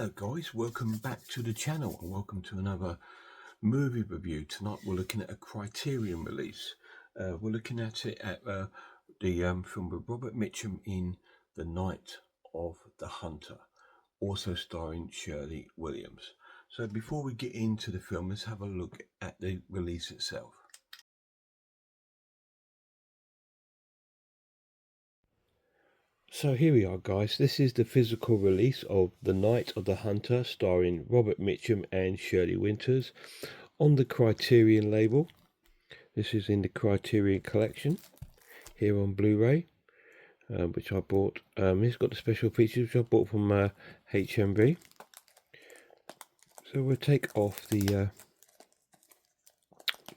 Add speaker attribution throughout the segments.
Speaker 1: Hello guys, welcome back to the channel and welcome to another movie review. Tonight we're looking at a Criterion release. We're looking at it at the film with Robert Mitchum in The Night of the Hunter, also starring Shirley Williams. So before we get into the film, let's have a look at the release itself. So here we are guys, this is the physical release of The Night of the Hunter starring Robert Mitchum and Shirley Winters on the Criterion label. This is in the Criterion collection here on Blu-ray, which I bought. It's got the special features which I bought from HMV. So we'll take off the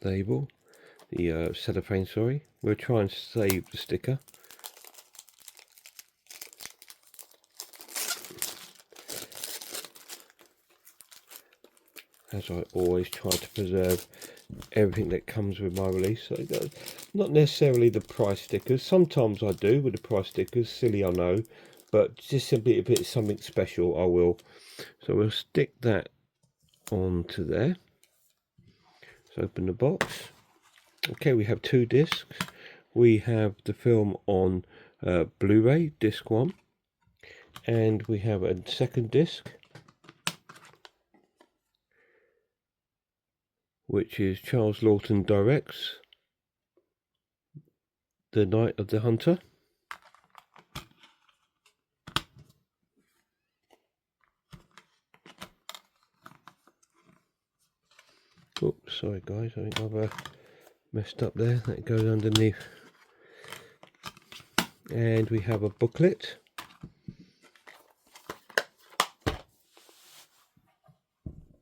Speaker 1: label, the cellophane, sorry. We'll try and save the sticker. As I always try to preserve everything that comes with my release. So not necessarily the price stickers. Sometimes I do with the price stickers. Silly, I know. But just simply if it's something special, I will. So we'll stick that onto there. Let's open the box. Okay, we have two discs. We have the film on Blu-ray, disc 1. And we have a second disc, which is Charles Laughton directs The Night of the Hunter. Oops, sorry guys, I think I've messed up there. That goes underneath. And we have a booklet.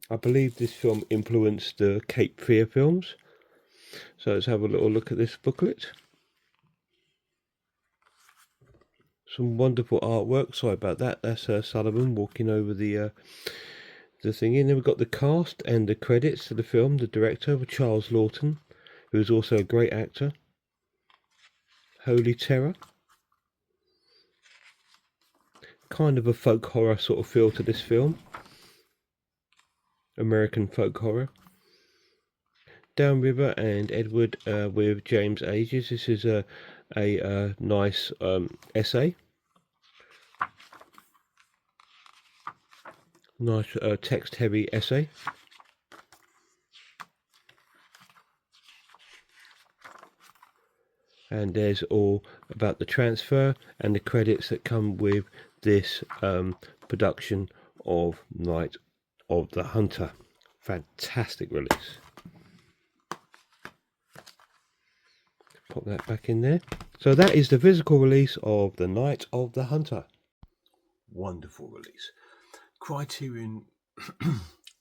Speaker 1: I believe this film influenced the Cape Fear films. So let's have a little look at this booklet. Some wonderful artwork. Sorry about that. That's Sullivan walking over the thing. And then we've got the cast and the credits to the film. The director, Charles Laughton, who is also a great actor. Holy Terror. Kind of a folk horror sort of feel to this film. American folk horror. Downriver and Edward with James Ages. This is a nice essay. Nice text-heavy essay. And there's all about the transfer and the credits that come with this production of Night of the Hunter. Fantastic release. Pop that back in there. So that is the physical release of The Night of the Hunter. Wonderful release. Criterion,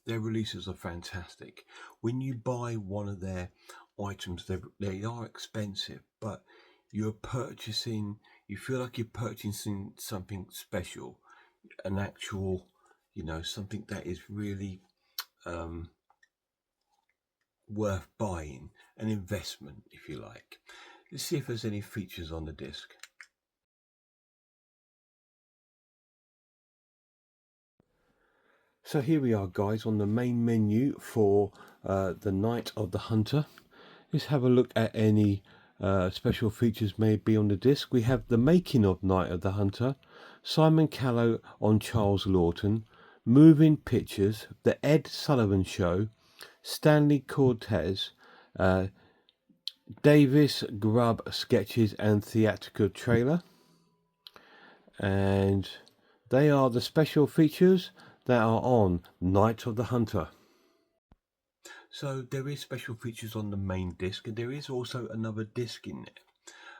Speaker 1: their releases are fantastic. When you buy one of their items, they are expensive, but you're purchasing, you feel like you're purchasing something special, an actual, you know, something that is really worth buying, an investment, if you like. Let's see if there's any features on the disc. So here we are guys on the main menu for The Night of the Hunter. Let's have a look at any special features may be on the disc. We have the making of Night of the Hunter, Simon Callow on Charles Laughton, moving pictures, The Ed Sullivan Show, Stanley Cortez, Davis Grubb sketches and theatrical trailer. And they are the special features that are on Night of the Hunter. So there is special features on the main disc, and there is also another disc in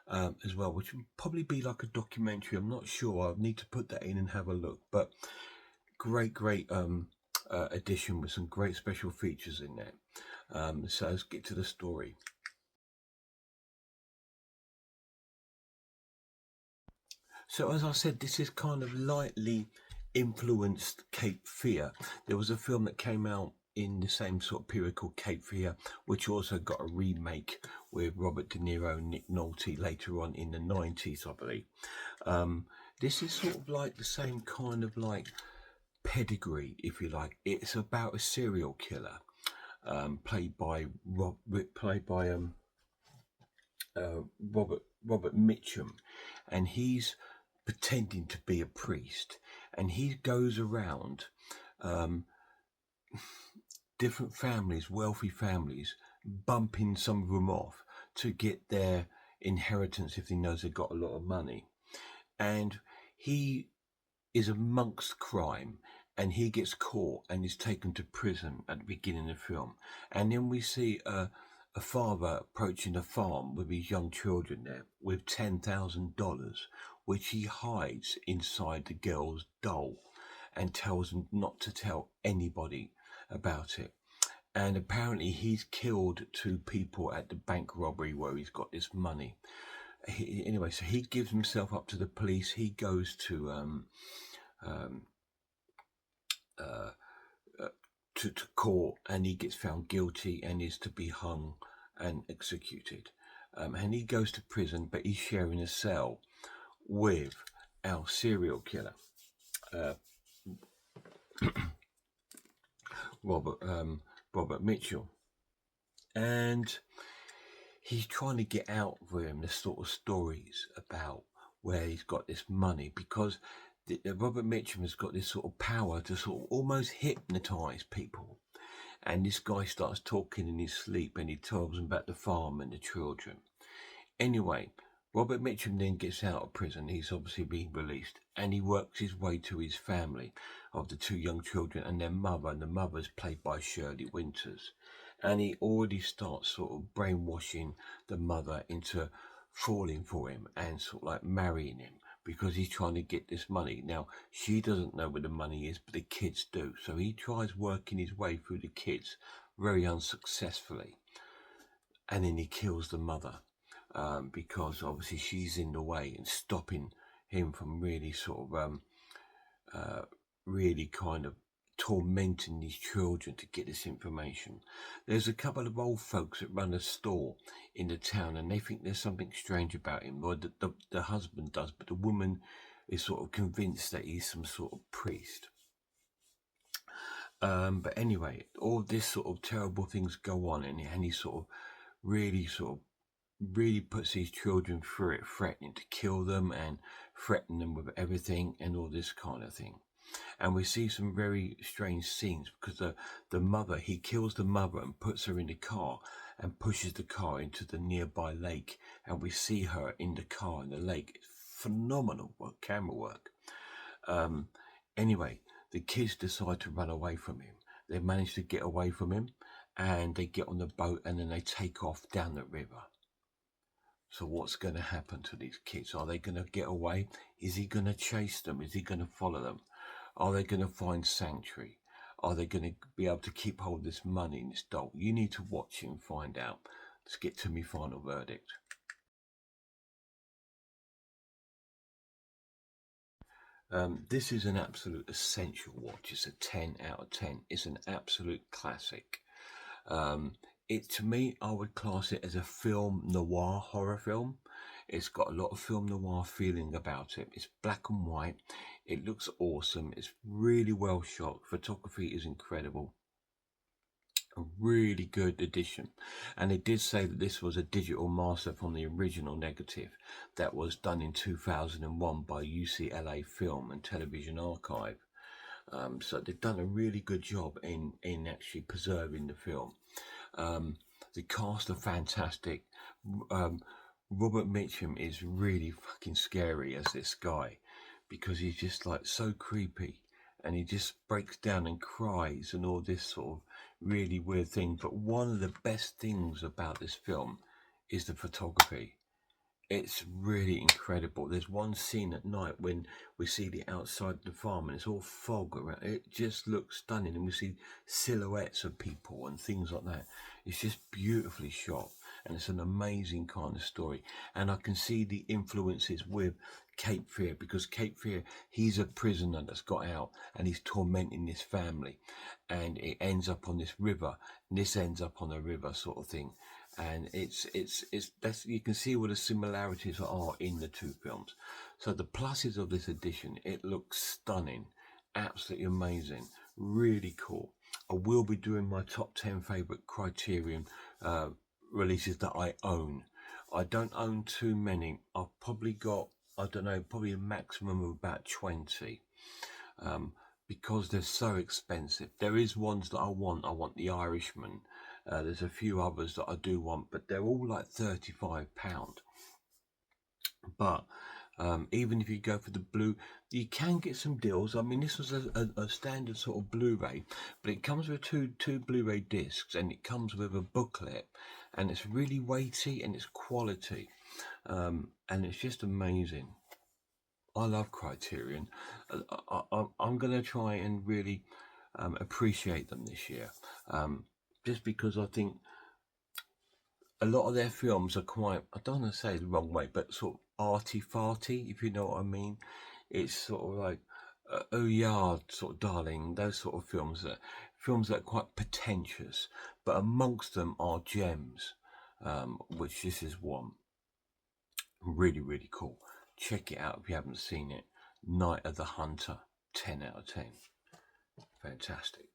Speaker 1: there as well, which would probably be like a documentary. I'm not sure. I'll need to put that in and have a look. But great edition with some great special features in there. So let's get to the story. So as I said, this is kind of lightly influenced Cape Fear. There was a film that came out in the same sort of period called Cape Fear, which also got a remake with Robert De Niro and Nick Nolte later on in the 90s, I believe. This is sort of like the same kind of like pedigree, if you like. It's about a serial killer, played by Robert Mitchum, and he's pretending to be a priest, and he goes around um, different families, wealthy families, bumping some of them off to get their inheritance if he knows they've got a lot of money. And he is amongst crime, and he gets caught and is taken to prison at the beginning of the film. And then we see a father approaching a farm with his young children there with $10,000, which he hides inside the girl's doll and tells them not to tell anybody about it. And apparently he's killed 2 people at the bank robbery where he's got this money. Anyway, so he gives himself up to the police. He goes to to court, and he gets found guilty and is to be hung and executed. And he goes to prison, but he's sharing a cell with our serial killer, Robert Mitchell. And he's trying to get out for him the sort of stories about where he's got this money, because Robert Mitchum has got this sort of power to sort of almost hypnotize people. And this guy starts talking in his sleep, and he tells them about the farm and the children. Anyway, Robert Mitchum then gets out of prison. He's obviously being released, and he works his way to his family of the 2 young children and their mother, and the mother's played by Shirley Winters. And he already starts sort of brainwashing the mother into falling for him and sort of like marrying him, because he's trying to get this money. Now, she doesn't know where the money is, but the kids do. So he tries working his way through the kids very unsuccessfully. And then he kills the mother, because obviously she's in the way and stopping him from really sort of really kind of tormenting these children to get this information. There's a couple of old folks that run a store in the town, and they think there's something strange about him, or the husband does, but the woman is sort of convinced that he's some sort of priest. But anyway, all this sort of terrible things go on, and he sort of really puts these children through it, threatening to kill them and threaten them with everything and all this kind of thing. And we see some very strange scenes, because the mother, he kills the mother and puts her in the car and pushes the car into the nearby lake, and we see her in the car in the lake. It's phenomenal camera work. Anyway, the kids decide to run away from him. They manage to get away from him, and they get on the boat, and then they take off down the river. So what's going to happen to these kids? Are they going to get away? Is he going to chase them? Is he going to follow them? Are they going to find sanctuary? Are they going to be able to keep hold of this money in this doll? You need to watch it and find out. Let's get to my final verdict. This is an absolute essential watch. It's a 10 out of 10. It's an absolute classic. To me, I would class it as a film noir horror film. It's got a lot of film noir feeling about it. It's black and white. It looks awesome. It's really well shot. Photography is incredible. A really good addition. And they did say that this was a digital master from the original negative that was done in 2001 by UCLA Film and Television Archive. So they've done a really good job in actually preserving the film. The cast are fantastic. Robert Mitchum is really fucking scary as this guy, because he's just like so creepy, and he just breaks down and cries and all this sort of really weird thing. But one of the best things about this film is the photography. It's really incredible. There's one scene at night when we see the outside of the farm and it's all fog around. It just looks stunning, and we see silhouettes of people and things like that. It's just beautifully shot, and it's an amazing kind of story. And I can see the influences with Cape Fear, because Cape Fear, he's a prisoner that's got out and he's tormenting this family, and it ends up on this river, and this ends up on a river sort of thing. And that's, you can see what the similarities are in the two films. So the pluses of this edition: it looks stunning, absolutely amazing, really cool. I will be doing my top 10 favorite Criterion releases that I own. I don't own too many. I've probably got, I don't know, probably a maximum of about 20. Because they're so expensive. There is ones that I want. I want The Irishman. There's a few others that I do want, but they're all like £35. But even if you go for the blue, you can get some deals. I mean, this was a standard sort of Blu-ray, but it comes with two Blu-ray discs, and it comes with a booklet, and it's really weighty and it's quality, and it's just amazing. I love Criterion. I'm going to try and really appreciate them this year, just because I think a lot of their films are quite, I don't want to say the wrong way, but sort of arty-farty, if you know what I mean. It's sort of like, oh yeah, sort of darling, those sort of films that are quite pretentious, but amongst them are gems, which this is one. Really, really cool. Check it out if you haven't seen it. Night of the Hunter, 10 out of 10. Fantastic.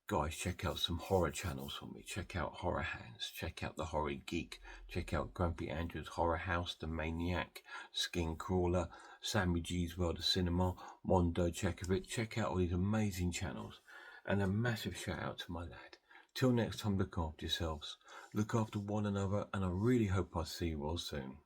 Speaker 1: Guys, check out some horror channels for me. Check out Horror Hands. Check out The Horror Geek. Check out Grumpy Andrew's Horror House, The Maniac, Skin Crawler, Sammy G's World of Cinema, Mondo Chekovic. Check out all these amazing channels. And a massive shout out to my lad. Till next time, look after yourselves. Look after one another, and I really hope I see you all soon.